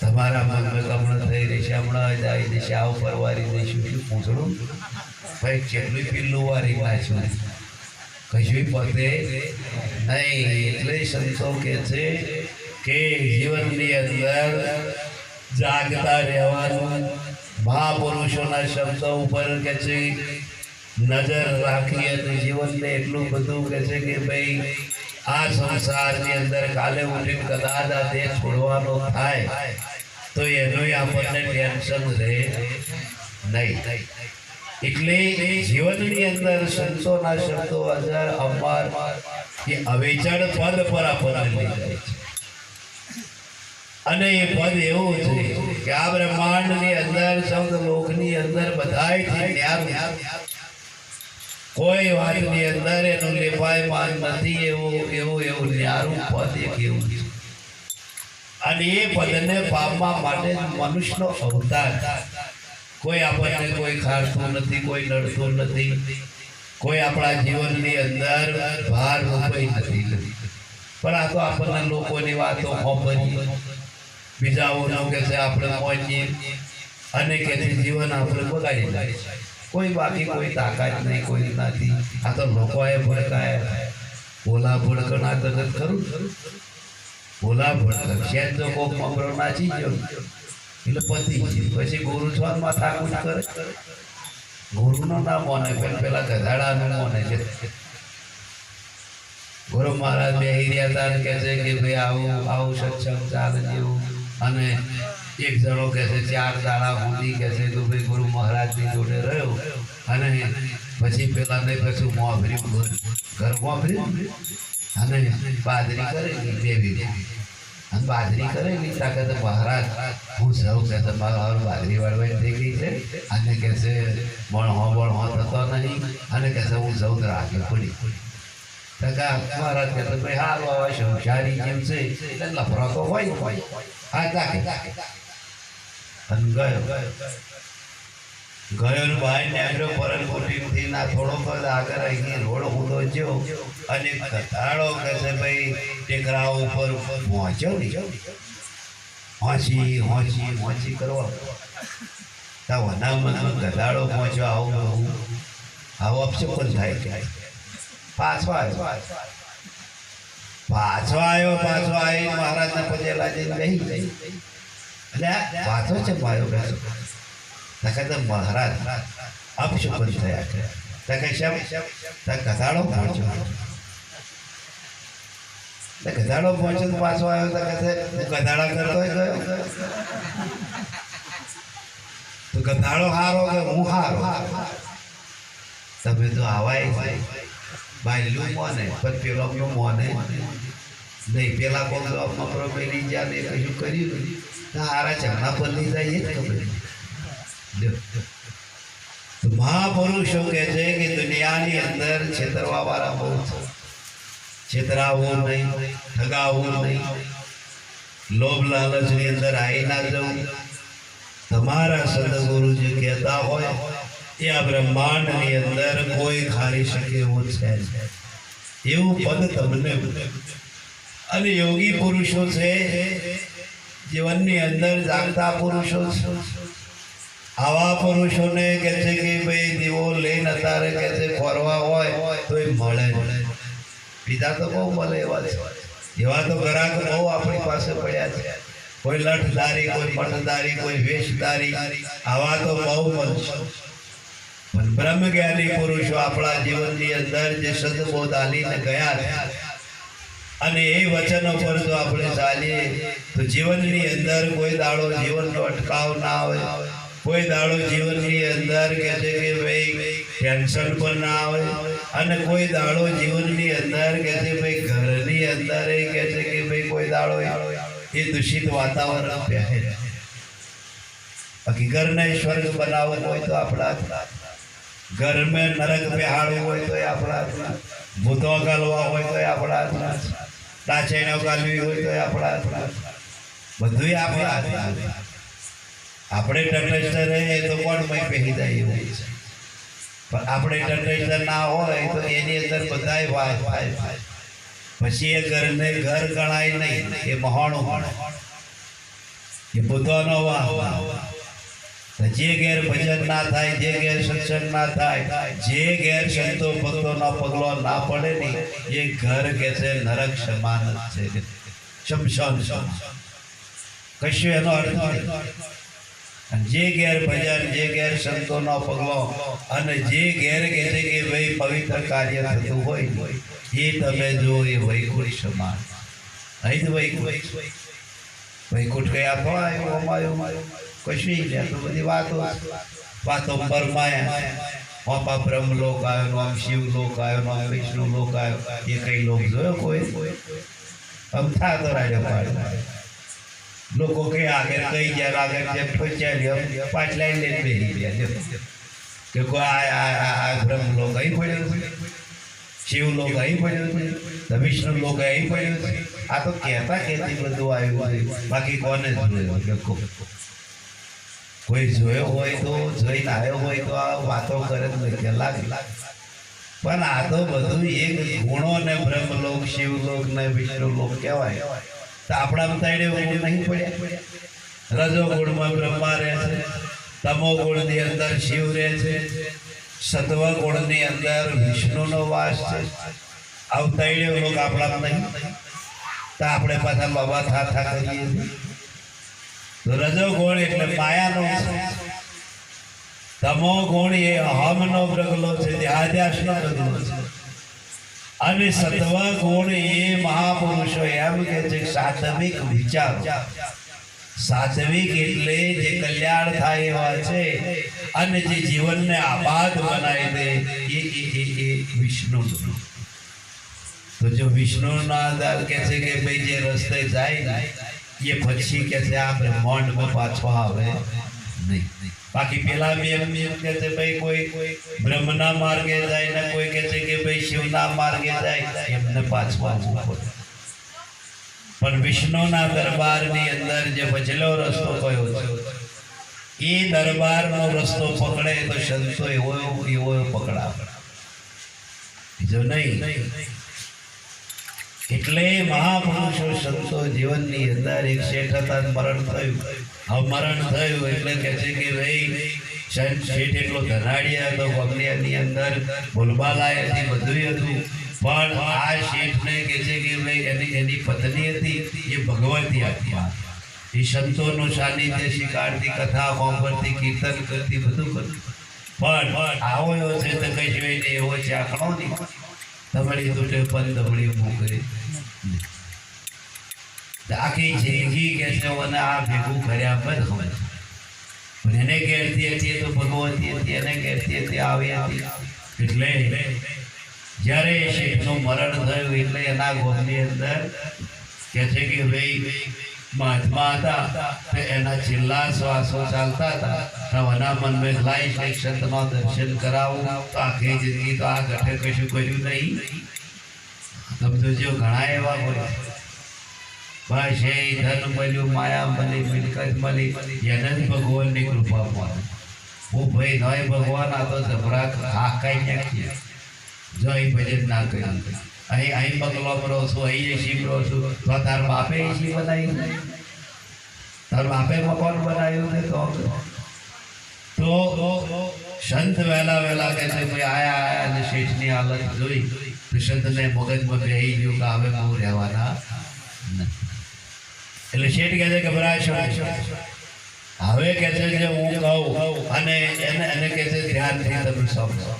તમારા મનમાં હમણાં થઈ રહેશે હમણાં આવી જશે આવું પરવારી દઈશું શું પૂછડું ભાઈ કેટલું પીલું વારી નાખ્યું કશું પતે નહીં એટલે સંતો કે છે કે જીવનની અંદર જાગતા રહેવાનું મહાપુરુષોના શબ્દો ઉપર કે છે નજર રાખીએ તો જીવનને એટલું બધું કે છે કે ભાઈ આ સંસારની અંદર કાલે ઉઠીને કદાચ આ દેહ છોડવાનો થાય તો એનું આપણને ટેન્શન રહે નહીં એટલે જીવનની અંદર સંતોના શબ્દો અજર અમર એ અવેચણ પદ પર આપણને લઈ જાય છે અને એ પદ એવું છે કે આ બ્રહ્માંડની અંદર શબ્દ લોકની અંદર બધાયથી ન્યારું કોઈ વાતની અંદર એનું લેવાયમાન નથી એવું ન્યારું પદ એક એવું છે અને એ પદને પામવા માટે મનુષ્યનો અવતાર કોઈ આપણને કોઈ ખાડતું નથી કોઈ લડતું નથી કોઈ આપણા જીવનની અંદર ભાર રૂપાઈ નથી પણ આ તો આપણને લોકોની વાતો ખોપરીએ બીજાઓનો કે છે આપણે પહોંચીએ અને કે જીવન આપણે બગાડી જાય કોઈ બાકી કોઈ તાકાત નહીં કોઈ નથી આ તો લોકોએ ભડકાયા ભોલા ભડકના જગત ખરું ભોલા ભડક શેર તો કોક મમરો નાચી ગયો એટલે પતી ગયું પછી ગુરુ છોનમાં ઠાકુર કરે ગુરુનો ના મોને પેલા ગધાડાનું મોને છે ગુરુ મહારાજ બેહી રહ્યા હતા અને કહે છે કે ભાઈ આવું સત્સંગ ચાલે જેવું અને એક જણો કહે છે 4 દાડા સુધી કહે છે કે ભાઈ ગુરુ મહારાજની જોડે રહ્યો અને પછી પેલા ને કશું મોભર્યું ઘર મોભર્યું અને બાજરી કરેલી દેવી અને બાજરી કરેલી તાકાત મહારાજ હું સૌ કે તમારા બાજરી વાળવાની થઈ ગઈ છે અને કહે છે બણહો થતો નહીં અને કહે છે હું સૌ રાખી પડી મહારાજ કહે ભાઈ હાલ આવે સંસારી જેમ છે એટલે લફરો તો હોય હા તાકે અને ગયો બહાર નીકળ્યો પરલકોટીથી ના થોડોક જ આગળ અહીં રોડ ઊંધો જ્યો અને કથાળો કહે છે ભાઈ ટેકરાઓ ઉપર પહોંચ્યો નહીં હોંચી કરવા તા વનામાં ગધાડો પહોંચ્યો આવો અપશકન થાય કે પાછો આવ્યો મહારાજના પજેલા જઈને બેસી ગઈ એટલે પાછો છે માર્યો બેસો મહારાજ અપશુકન થયા છે ગધાડો પહોંચ્યો ગધાડો પહોંચ્યો પાછો આવ્યો તો કહે ગધાડા કરતો ગયો તો ગધાડો હારો કે હું હારો? તમે તો આવાય બાયલું મોને પણ પેલો મોને નહીં. પેલા કોણ મકરો પહેરી ગયા ને કશું કર્યું નહીં. હારા ચણા પર લઈ જાય એ જ ખબર. મહાપુરુષો કહે છે કે દુનિયાની અંદર છેતરવા વાળા બહુ છે. છેતરાવું નહીં, ઠગાવું નહીં, લોભ લાલચની અંદર આવી ના જવું. તમારા સદગુરુજી કહેતા હોય એ આ બ્રહ્માંડની અંદર કોઈ ખારી શકે એવું છે એવું પદ તમને. અને યોગી પુરુષો છે, જીવનની અંદર જાગતા પુરુષો છે. આવા પુરુષોને કહે છે કે ભાઈ દીવો લઈને અત્યારે કહે છે ફરવા હોય તો એ મળે. બીજા તો બહુ મળે એવા છે. એવા તો ગ્રાહક બહુ આપણી પાસે પડ્યા છે. કોઈ લઠધારી, કોઈ પટધારી, કોઈ વેશધારી, આવા તો બહુ મળશે. પણ બ્રહ્મજ્ઞાની પુરુષો આપણા જીવનની અંદર જે સદબોધ આલીને ગયા છે અને એ વચનો પર જો આપણે ચાલીએ તો જીવનની અંદર કોઈ દાડો જીવનનો અટકાવ ના આવે. કોઈ દાડો જીવનની અંદર કહે છે કે ભાઈ ટેન્શન પણ ના આવે. અને કોઈ દાડો જીવનની અંદર કહે છે ભાઈ ઘરની અંદર કહે છે કે ભાઈ કોઈ દાડો એ દૂષિત વાતાવરણ પહેરે. બાકી ઘરને સ્વર્ગ બનાવવું હોય તો આપણા, ઘર મેં નરક બેહાડવું હોય તો આપણા, ભૂતો ગાલવા હોય તો આપણા, ટાચેણો ગાલવી હોય તો આપણા, બધું આપણા. આપણે તટસ્થ રહીએ તો કોણ મય પહેરી જાય એવું છે. પણ આપણે તટસ્થ ના હોય તો એની અંદર બધાય વાત થાય. પછી એ ઘરને ઘર ગણાય નહીં, એ મહાણું ગણાય, એ પોતાનો વાહ. જે ઘેર ભજન ના થાય, જે ઘેર સત્સંગ ના થાય, જે ઘેર સંતો ભક્તોનો પગલો ના પડે ને એ ઘર કે છે નરક સમાન જ છે, શમશાન સમાન. કશું એનો અર્થ નહીં. જે ઘેર ભજન, જે ઘેર સંતોનો પગલો અને જે ઘેર કે છે કે ભાઈ પવિત્ર કાર્ય થતું હોય એ તમે જો એ વૈકુંઠ સમાન. અહીં જ વૈકુંઠ. વૈકુંઠ કયા થવા આવ્યું કશું નહીં. તો બધી વાતો પરમાયા. બાપા બ્રહ્મલોક આવ્યો, આમ શિવલોક આવ્યો, આમ વિષ્ણુલોક આવ્યો. એ કઈ લોક જોયો કોઈ? અમથા તો રાજા પાડે. લોકો કઈ આગળ કઈ ગયા, આગળ જેમ ઠોચ્યા પાછલા લઈને બેસી ગયા કે કોઈ આ બ્રહ્મલોક અહીં પડ્યો છે, શિવલોક અહીં પડ્યો છે, વિષ્ણુલોક અહીં પડ્યો છે. આ તો કહેતા કહેતી બધું આવ્યું છે. બાકી કોને જોયું કે કોઈ જોયો હોય તો, જોઈને આવ્યો હોય તો આ વાતો કરે કે લાગે. પણ આ તો બધું એક ગુણો ને બ્રહ્મલોક, શિવલોક ને વિષ્ણુલોક કહેવાય. તો આપણા સાઈડે ગુણ નહીં પડ્યા. રજો ગુણમાં બ્રહ્મા રહે છે, તમો ગુણની અંદર શિવ રહે છે, સત્વ ગુણની અંદર વિષ્ણુનો વાસ છે. આવતાડે લોક આપણા નહીં. તો આપણે પાછા બાબા થા કરીએ છીએ. તો રજો ગુણ એટલે માયાનો છે. તમો ગુણ એ અહમનો પ્રગલો છે, દેહાદ્યાસનો પ્રગલો છે. અને સત્વ ગુણ એ મહાપુરુષો એમ કે છે સાત્વિક વિચાર. સાત્વિક એટલે જે કલ્યાણ થાય એવા છે અને જે જીવનને આબાદ બનાવી દે એ વિષ્ણુ. તો જો વિષ્ણુના આધાર કે છે કે ભાઈ જે રસ્તે જાય ને એ પછી કે છે આ બ્રહ્માંડમાં પાછો આવે નહીં. બાકી પેલા બી એમ કે છે ભાઈ કોઈ બ્રહ્મના માર્ગે જાય ને કોઈ કે છે કે ભાઈ શિવના માર્ગે જાય, એમને પાછું આવવું પડે. પણ વિષ્ણુના દરબારની અંદર જે વચલો રસ્તો કયો છે એ દરબારનો રસ્તો પકડે તો સંતો એવો પકડાવે, બીજો નહીં. એટલે મહાપુરુષો સંતો જીવનની અંદર એક શેઠ હતા, મરણ થયું. હવે મરણ થયું એટલે કે છે કે ભાઈ શેઠ એટલો ધનાડ્યા હતો, બગડિયાની અંદર ભૂલબાલા હતી, બધું હતું. પણ આ શેઠને કે છે કે ભાઈ એની પત્ની હતી એ ભગવતી આત્મા. એ સંતોનું સાનિધ્ય શીખાડતી, કથા સાંભળતી, કીર્તન કરતી, બધું કરતી. પણ આવો એવો છે તો કઈ જોઈ નહીં, એવો છે આંકડો નહીં. તમારી તૂટે પણ દમડી મૂકે આખી જિંદગી કે છે આ ભેગું કર્યા પર પણ એને ઘેરતી હતી તો ભગવતી હતી, એને ઘેરતી હતી આવી હતી. એટલે જ્યારે શેઠનું મરણ થયું એટલે એના ગોમની અંદર કહે છે કે ભાઈ મહાત્મા હતા તો એના છેલ્લા શ્વાસો ચાલતા હતા. એના મનમાં લાઈશ એક સંતનો દર્શન કરાવું તો આખી જિંદગી તો આ ગઠે કશું કર્યું નહીં. તમે તો જો ઘણા એવા હોય બસ એ ધન મળ્યું, માયા મળી, મિલકત મળી, એને જ ભગવાનની કૃપા મળે. હું ભાઈ નય ભગવાન આ તો જબરા ખાઈ નાખીએ જો અહીં ભજન ના કર્યું. અહીં બંગલોમાં રહો છું, અહીં એસી રહો છું, તો તાર બાપે એસી બનાવી, તાર બાપે મકાન બનાવ્યું ને તો સંત વહેલા વહેલા કહે છે ભાઈ આયા અને શેઠની હાલત જોઈ તો સંતને મગજમાં બેહી ગયું કે હવે બહુ રહેવાના નથી. એટલે શેઠ કહે છે ગભરાશો હવે કહે છે જે હું કહું અને એને કહે છે ધ્યાનથી તમે સાંભળો,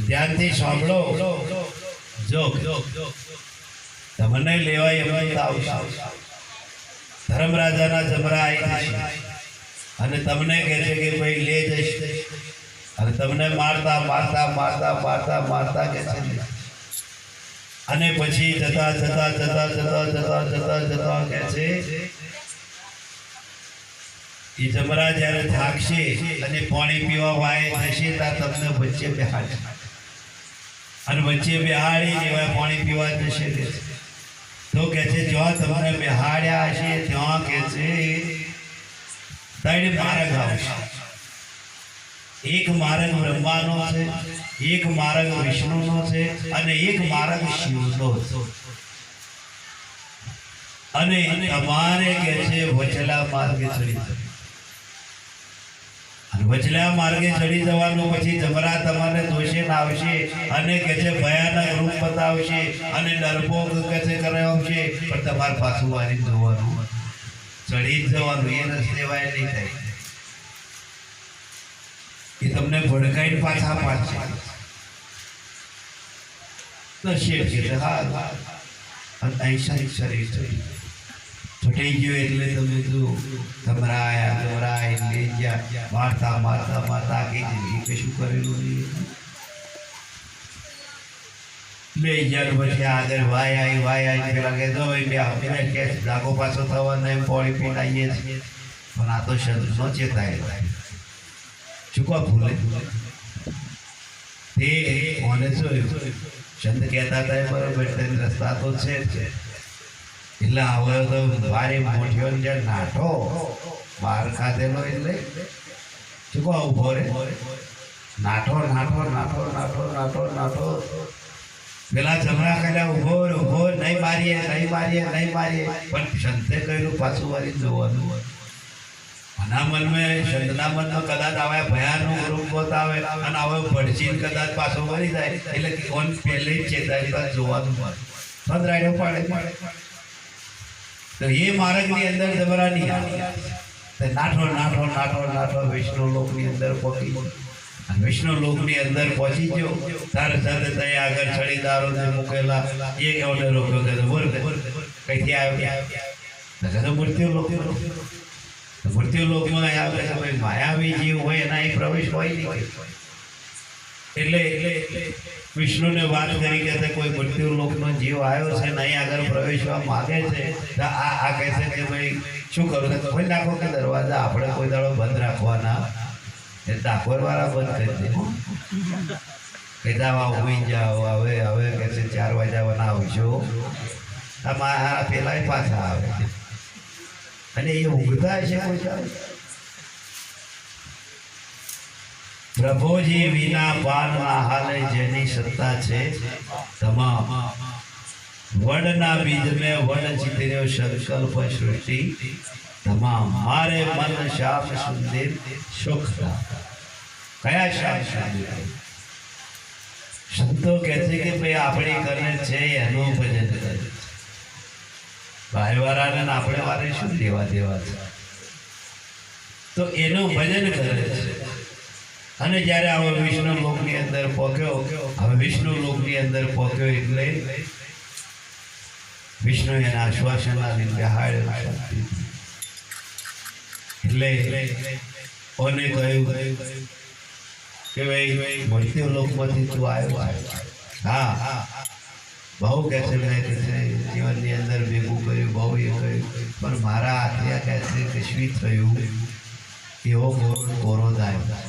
ધ્યાનથી સાંભળો. જો તમને લેવાય એમ આવશે. ધર્મરાજાના જમરા આવી જશે અને તમને કહે છે કે ભાઈ લે જઈશ અને તમને મારતા મારતા મારતા મારતા મારતા કહે છે અને પછી જતા જતા જતા જતા જતા જતા જતા કહે છે એ જમરા જ્યારે થાકશે અને પાણી પીવા વાય થશે ત્યાં તમને વચ્ચે બેહાડશે અને વચ્ચે બેહાડી એવા પાણી પીવા જશે કે તો કહે છે જો તમને બેહાડ્યા હશે ત્યાં કહે છે ત્રણ માર્ગ આવશે. એક માર્ગ બ્રહ્માનો છે, એક માર્ગ વિષ્ણુનો છે અને એક માર્ગ શિવનો છે. અને તમારે કહે છે વચલા માર્ગે ચડી જવું. અને વચલા માર્ગે ચડી જવાનું પછી જમરા તમારે દોષે આવશે અને કહે છે ભયાનક રૂપ બતાવશે અને ડરપોક કહે છે કરાવશે પણ તમારે પાછું વારી જવાનું, ચડી જ જવાનું. એ રસ્તે વાય નહીં થાય, એ તમને ભડકાઈને પાછા પાડશે. તો શેઠ કે હા ऐसा शरीर છૂટી ગયો એટલે તમે જો ગભરાયા લઈ ગયા મારતા મારતા મારતા આખી જિંદગી કશું કરેલું નહીં. લઈ ગયા પછી આગળ વાય આવી પેલા કે જો ભાઈ કે જાગો પાછો થવાનો એમ પોળી પીનાઈએ છીએ પણ આ તો શબ્દ નો ચેતાય ચૂકવા ભૂલે તે કોને જોયું ચંદ કહેતા હતા બરોબર રસ્તા તો છે જ. એટલે હવે તો વારે મોઠ્યો જે નાઠો બહાર ખાધેલો એટલે ચૂકવા ઉભો રે નાઠો નાઠો નાઠો નાઠો નાઠો નાઠો પેલા જમણા કર્યા ઉભો નહીં મારીએ નહીં મારીએ નહીં મારીએ પણ સંતે કહ્યું પાછું વારી જોવાનું. આના મનમાં સંતના મનમાં કદાચ આવે ભયાનક રૂપ બતાવે અને હવે ભડચીને કદાચ પાછો વળી જાય એટલે કોણ પહેલે જ ચેતાઈ જોવાનું પંદરાયનો પાડે તો એ માર્ગની અંદર જબરા નહીં નાઠો નાઠો નાઠો નાઠો વિષ્ણુ લોકની અંદર પહોંચી અને વિષ્ણુ લોકની અંદર પહોંચી ગયો તારે સાથે ત્યાં આગળ છડીદારો મૂકેલા એ કેવડે રોક્યો કે બોલ કઈથી આવ્યો મૃત્યુ લોક મૃત્યુ લોકમાં આવે છે ભાઈ માયાવી જીવ હોય એના એ પ્રવેશ હોય નહીં. એટલે વિષ્ણુને વાત કરી કે કોઈ મૃત્યુ લોકનો જીવ આવ્યો છે ને અહીં આગળ પ્રવેશવા માગે છે તો આ કહે છે કે ભાઈ શું કરું કોઈ નાખો કે દરવાજા આપણે કોઈ દાડો બંધ રાખવાના એ ડાકોરવાળા બંધ કરી દે કઈ દાવા હોઈ જાઓ હવે હવે કે છે 4 વાગ્યાના આવજો આ મારા પેલા પાછા આવે અને એ ઊંઘતા છે કોઈ પ્રભુજી વિના પાનના હાલે જેની સત્તા છે તમામ વડના બીજ મેં વડ ચિતર્યો સંકલ્પ સૃષ્ટિ તમામ મારે મન શાપ સુંદર સુખ કયા શાપ સુંદર સંતો કહે છે કે ભાઈ આપણી કરે છે એનું ભજન કરે ભાઈવાળાને આપણે વારે શું લેવા દેવા છે તો એનું ભજન કરે છે. અને જ્યારે હવે વિષ્ણુ લોકની અંદર પહોંચ્યો હવે વિષ્ણુ લોકની અંદર પહોંચ્યો એટલે વિષ્ણુ એના આશ્વાસન આવીને બેહાડ્યો એટલે કોને કહ્યું કે ભાઈ મૃત્યુ લોકમાંથી તું આવ્યો. હા, બહુ કહે છે મેં કે છે જીવનની અંદર ભેગું કર્યું, બહુ એ કર્યું, પણ મારા હાથે કહે છે કે શું થયું એવો કોરોદ આવ્યો.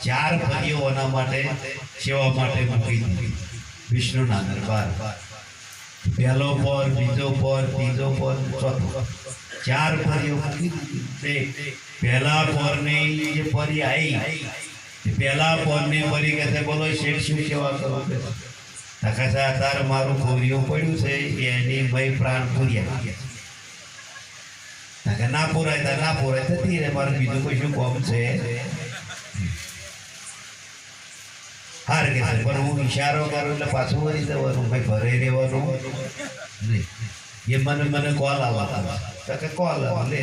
ચાર ફરીઓના માટે સેવા માટે મૂકી દીધી વિષ્ણુના દરબાર. પહેલો પર, બીજો પર, ત્રીજો પર, ચોથો, ચાર ફરીઓ મૂકી દીધી. પહેલા પોરની જે પરી આવી, પહેલા પોરની પરી કહે છે બોલો શેઠ શું સેવા કરો કે અત્યારે મારું ગોળિયું પડ્યું છે એની ભાઈ પ્રાણ પૂર્યા ગયા. ના પૂરાય ના પૂરાય થતી રે, મારે બીજું કોઈ શું કોમ છે. હાર કે છે પણ હું ઈશારો કરું એટલે પાછું વળી જવાનું, ભાઈ ઘરે રહેવાનું નહીં. એ મને કોલ આવવા કે કોલ લે.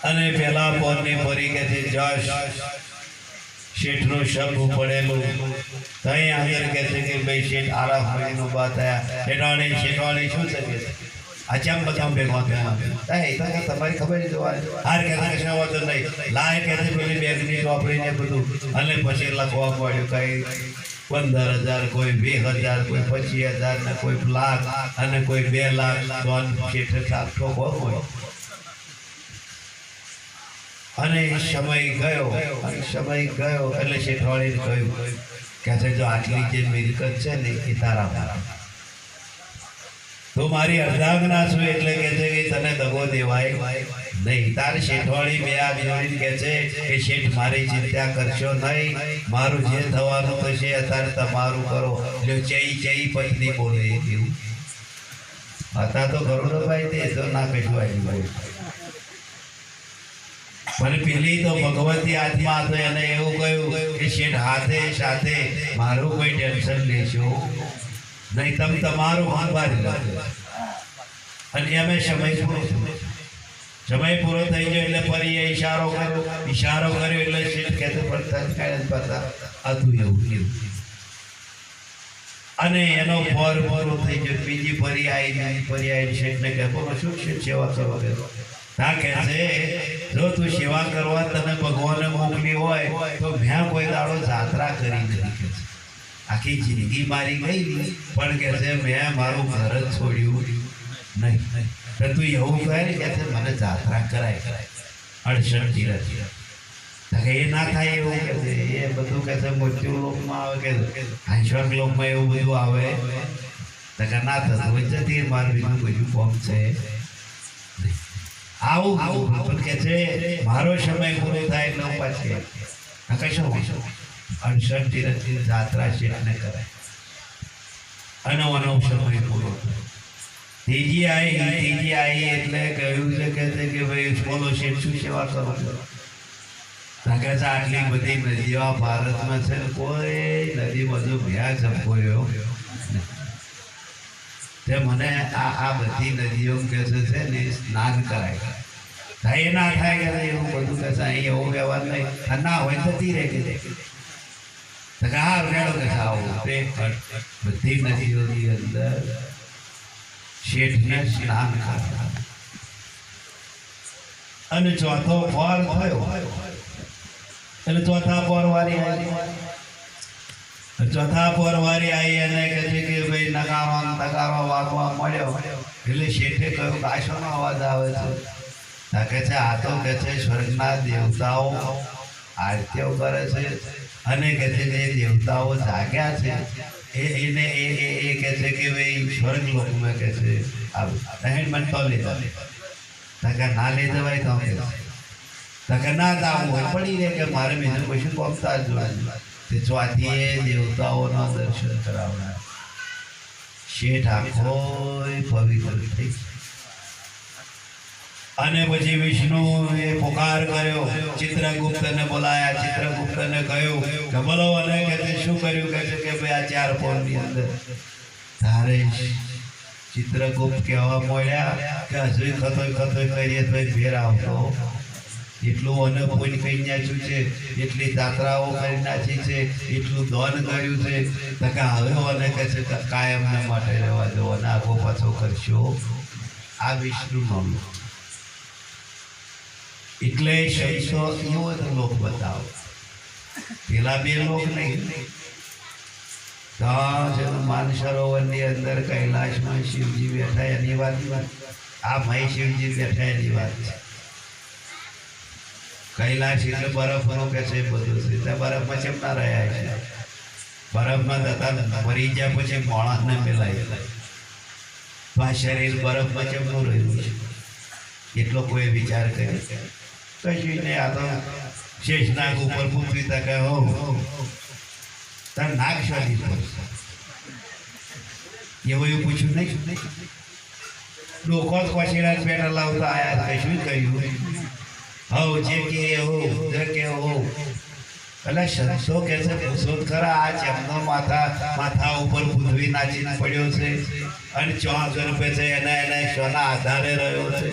અને પેલા પોરની ફરી કે છે જશ શેઠનું શબ્દ પડેલું તઈ આગળ કે છે કે ભાઈ શેઠ આરામ મળીનું બા થયા. શેઠવાણી શું છે કે અચામ બધા ભેગો થયા. તમારી ખબર જ હાર કે કશા વાતો નહીં. લાય કે પેલી બેગની ચોપડીને બધું અને પછી લખવા પડ્યું કઈ 15,000, કોઈ 20,000, કોઈ 25,000 ને કોઈ લાખ અને કોઈ 2 લાખ. શેઠે 700 હોય. અને સમય ગયો એટલે શેઠવાળીને કહ્યું કે જો આટલી જે મિલકત છે ને એ તારા મારા, તો મારી અર્ધાંગના છું એટલે કે છે કે તને દગો દેવાય નહીં. તારે શેઠવાળી બે આ જોડીને કે છે કે શેઠ મારી ચિંતા કરશો નહીં, મારું જે થવાનું થશે અત્યારે તમારું કરો. જો ચઈ પત્ની બોલે એવું હતા તો ગરુડભાઈ તે તો ના કશું આવી. પણ પેલી તો ભગવતી આત્મા હતો, એને એવું કહ્યું કે શેઠ હાથે સાથે મારું કોઈ ટેન્શન લેશો નહીં, તમે તમારું સંભાળી લેજો. અને અમે સમય પૂરો થઈ ગયો એટલે ફરી ઈશારો કર્યો એટલે શેઠ કહેતો પણ હતું એવું. અને એનો ફોર પૂરો થઈ ગયો. બીજી ફરી આવી શેઠને કહે બોલો શું શેઠ સેવા કરો કે ના કહે છે જો તું સેવા કરવા તને ભગવાને મોકલી હોય તો મેં કોઈ દાડો જાત્રા કરી નથી કે છે. આખી જિંદગી મારી ગઈ પણ કે છે મેં મારું ઘર જ છોડ્યું નહીં. તો તું એવું કહે કે છે મને જાત્રા કરાય 68 તીરથ. એ ના થાય એવું કે છે. એ બધું કે છે મૃત્યુ લોકમાં આવે કે હાંસવાક લોકમાં એવું બધું આવે તો કે ના થતું હોય જતી મારું બીજું બધું કોમ છે આવું પણ કે છે મારો સમય પૂરો થાય એટલે હું પાછી કશો 68 તીરથ જાત્રા શેઠને કરાય અને આનો સમય પૂરો. ત્રીજી આવી એટલે કહ્યું છે કે ભાઈ બોલો શેઠ શું સેવા કરો છો. આટલી બધી નદીઓ ભારતમાં છે કોઈ નદી બધું ભ્યા જપોયો તે મને આ બધી નદીઓ કે છે ને સ્નાન કરાય થાય ના થાય કે એવું બધું કે અહીં એવો વ્યવહાર નહીં ના હોય થતી રહે કે હા રેડો કે આવું તે બધી નદીઓની અંદર શેઠને સ્નાન કરતા. અને ચોથો ફળ થયો એટલે ચોથા પોરવારી આવી અને કહે છે કે ભાઈ નગારો વાગવા મળ્યો એટલે શેઠે કહ્યું કે આ શાનો અવાજ આવે છે. કહે છે આ તો કે છે સ્વર્ગના દેવતાઓ આરતીઓ કરે છે અને કહે છે કે દેવતાઓ જાગ્યા છે એને કહે છે કે ભાઈ સ્વર્ગ લોકમાં કહે છે આવું મને તો લીધા ના લઈ જવાય તો કે ના દાવું હોય પડી રહે કે મારે બીજું કશું પગતા જ તે ચોથીએ દેવતાઓના દર્શન કરાવનાર. શેઠ આખો પવિત્ર થઈ અને પછી વિષ્ણુએ પુકાર કર્યો. ચિત્રગુપ્તને બોલાયા. ચિત્રગુપ્તને કહ્યું કે બોલો અને કે શું કર્યું કે છે કે ભાઈ આ 4 પોરની અંદર તારે ચિત્રગુપ્ત કહેવા મળ્યા કે હજુ ખતોય કરીએ તો ફેર આવતો એટલું અનપૂન કહી નાખ્યું છે, એટલી જાત્રાઓ કરી નાખી છે, એટલું દાન કર્યું છે, તો કે હવે મને કહે છે કે કાયમના માટે રહેવા દો અને આગો પાછો કરશો. આ વિષ્ણુનો લોક. એટલે શૈશો એવો તો લોક બતાવો, પેલા બે લોક નહીં. માનસરોવરની અંદર કૈલાસમાં શિવજી બેઠા એની વાત, આ મહી શિવજી બેઠા એની વાત છે. કૈલાસ એટલે બરફનો કે છે બધું છે, એટલે બરફમાં કેમ ના રહ્યા છે? બરફમાં જતા મરી ગયા પછી માણસને મેલાય, તો આ શરીર બરફમાં કેમનું રહ્યું છે? એટલો કોઈ વિચાર કરે કશું નહીં. આ તો શેષનાગ ઉપર પૂછવી તકે હો તાર નાક શોધી પડશે એવું એવું પૂછ્યું નહીં. ડોકો જ કોશીરાજ પેટા લાવતા આયા કશું કહ્યું હવ જે કે હો જે કે હો. એટલે સંતો કે છે પૂછો ખરા આ ચેમનો માથા ઉપર પૃથ્વી નાચીને પડ્યો છે અને 4 રૂપિયા છે એના શોના આધારે રહ્યો છે?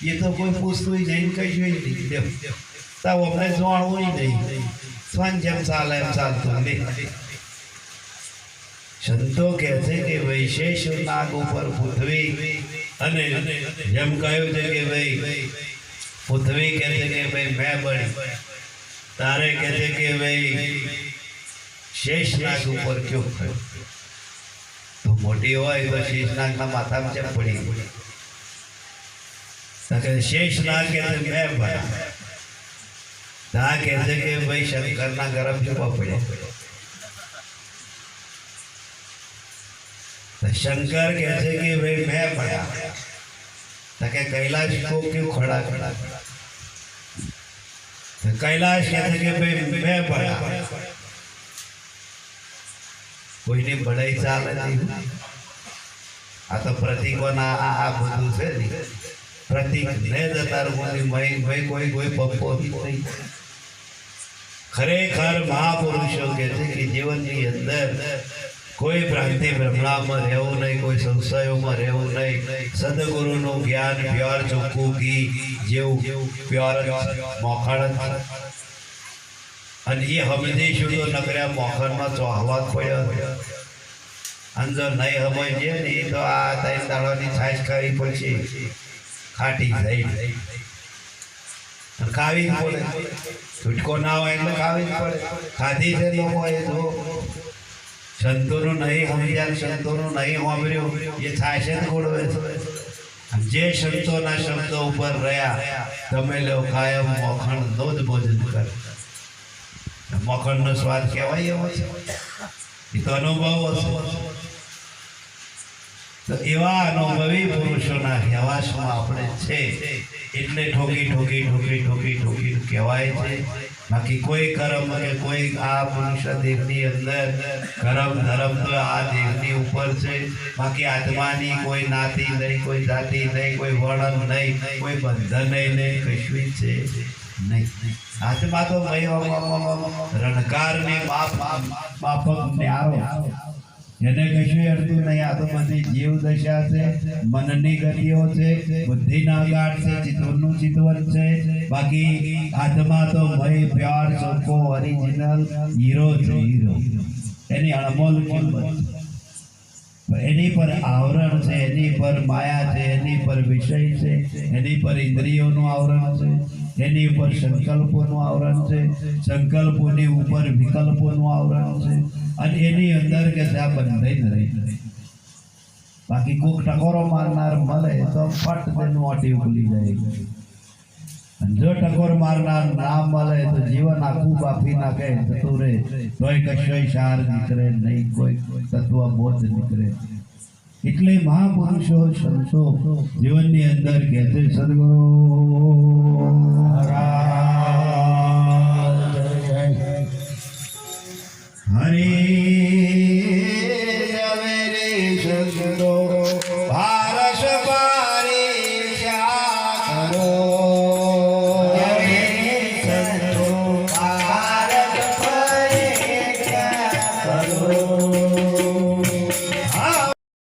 એ તો કોઈ પૂછતું નહીં, કશું નહીં. તો અમને જાણવું નહીં, સ્વન જેમ ચાલે એમ ચાલતું નહીં. સંતો કહે છે કે વૈશેષ નાગ ઉપર પૃથ્વી, અને જેમ કહ્યું છે કે ભાઈ પૃથ્વી કહે છે કે ભાઈ મેં બળી, તારે કહે છે કે ભાઈ શેષ નાગ ઉપર ક્યો થયો? તો મોટી હોય તો શેષ નાગના માથામાં કેમ પડી? શેષ નાગ કહે છે મેં બળ્યા. તા કહે છે કે ભાઈ શંકરના ગરમ ચૂપા પડ્યા. શંકર કહે છે કે ભાઈ મેં પડ્યા. તો કે કૈલાશ को क्यों खड़ा खड़ा? કૈલાશ કહે છે કે ભાઈ મેં પડ્યા. કોઈની બડાઈ ચાલે નહીં. આ તો પ્રતિકોના આ બધું છે ને, પ્રતિક ને જતા ભાઈ કોઈ પપ્પો નહીં. ખરેખર મહાપુરુષો કહે છે કે જીવનની અંદર કોઈ ભ્રાંતિ ભ્રમણામાં રહેવું નહીં, કોઈ સંશયોમાં રહેવું નહીં. સદગુરુનું જ્ઞાન પ્યોર ચોખ્ખું ઘી જેવું પ્યોર મોખણ, અને એ સમજીશું તો નકર્યા મોખણમાં ચોહવા પડ્યો. અને જો નહીં સમજીએ ને તો આ 3 દાડાની છાશ ખાવી પડશે, ખાટી થઈ ખાવી જ પડે. છૂટકો ના હોય એટલે ખાવી જ પડે. ખાધી છે લોકો એ જો સંતોનું નહીં સમજ્યા, સંતોનું નહીં સાંભળ્યું, એ થાય છે ગોળવે છે. જે સંતોના શબ્દો ઉપર રહ્યા તમે લો કાયમ મોખણનો જ ભોજન કર. મોખણનો સ્વાદ કહેવાય એવો છે, એ તો અનુભવ હશે. તો એવા અનુભવી પુરુષોના રહેવાસમાં આપણે છે એટલે ઠોકી કહેવાય છે. બાકી કોઈ કર્મ કે કોઈ આ પુરુષ દેહની અંદર કર્મ ધર્મ તો આ દેહની ઉપર છે. બાકી આત્માની કોઈ નાતી નહીં, કોઈ જાતિ નહીં, કોઈ વર્ણન નહીં, કોઈ બંધન નહીં, કશું છે નહીં. આત્મા તો રણકારની માફક ન્યારો, એને કશું અડતું નહીં. આ તો બધી જીવ દશા છે, મનની ગતિઓ છે, બુદ્ધિના ગાઢ છે, ચિત્તવનનું ચિત્તવન છે. બાકી આત્મા તો ભય પ્યાર ચોખ્ખો ઓરિજિનલ હીરો છે, હીરો. એની અણમોલ કિંમત, એની પર આવરણ છે, એની પર માયા છે, એની પર વિષય છે, એની પર ઇન્દ્રિયોનું આવરણ છે, એની ઉપર સંકલ્પોનું આવરણ છે, સંકલ્પોની ઉપર વિકલ્પોનું આવરણ છે, અને એની અંદર કે આ બંધાઈ રહી. બાકી કોક ટકોરો મારનાર મળે તો ફટ તેનું ઓટી ઉકલી જાય. અને જો ટકોર મારનાર ના મળે તો જીવન આખું બાફી નાખે જતું રહે, તોય કશોય સાર નીકળે નહીં, કોઈ તત્વ બોધ નીકળે. એટલે મહાપુરુષો સંતો જીવનની અંદર કહે છે સદગુરુ હરે Oh